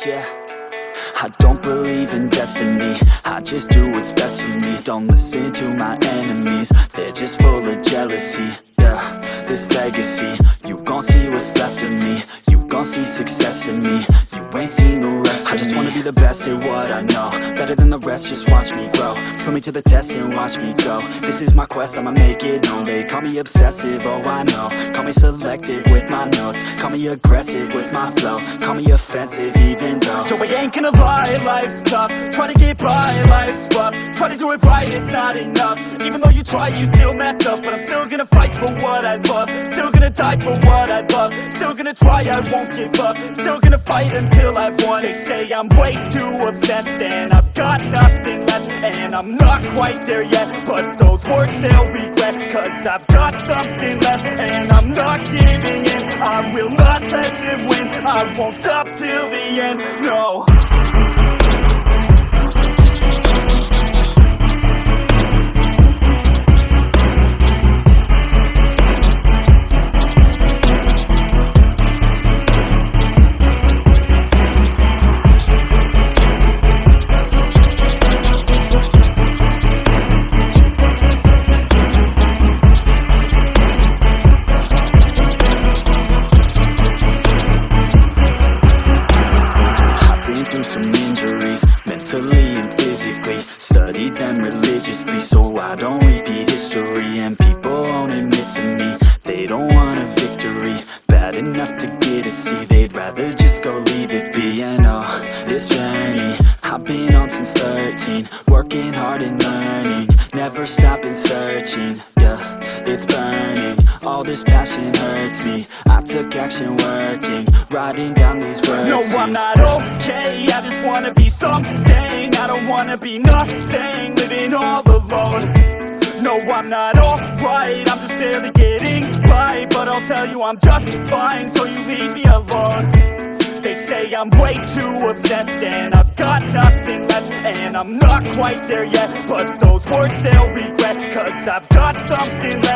yeah. I don't believe in destiny, I just do what's best for me. Don't listen to my enemies, they're just full of jealousy. Yeah, this legacy, you gon' see what's left of me. You gon' see success in me, you ain't seen the rest of me. I just wanna be the best at what I know, better than the rest, just watch me grow. Put me to the test and watch me go. This is my quest, I'ma make it known. They call me obsessive, oh I know. Call me selective with my notes, call me aggressive with my flow, call me offensive even though Joe, I ain't gonna lie, life's tough. Try to get by, life's rough. Try to do it right, it's not enough. Even though you try, you still mess up. But I'm still gonna fight for what I love, still gonna die for what I love, still gonna try, I won't give up, still gonna fight until I've won. They say I'm way too obsessed and I've got nothing left, and I'm not quite there yet, but those words they'll regret, cause I've got something left and I'm not giving in. I will not let them win, I won't stop till the end, no. Some injuries, mentally and physically. Studied them religiously so I don't repeat history. And people won't admit to me they don't want a victory bad enough to get a C. They'd rather just go leave it be. And oh, this journey I've been on since 13, working hard and learning, never stopping searching. Yeah, it's burning, all this passion hurts me. I took action working, writing down these words. No, I'm not okay, I just wanna be something. I don't wanna be nothing, living all alone. No, I'm not alright, I'm just barely getting by. But I'll tell you I'm just fine, so you leave me alone. They say I'm way too obsessed and I've got nothing left, and I'm not quite there yet, but those words they'll regret, cause I've got something left.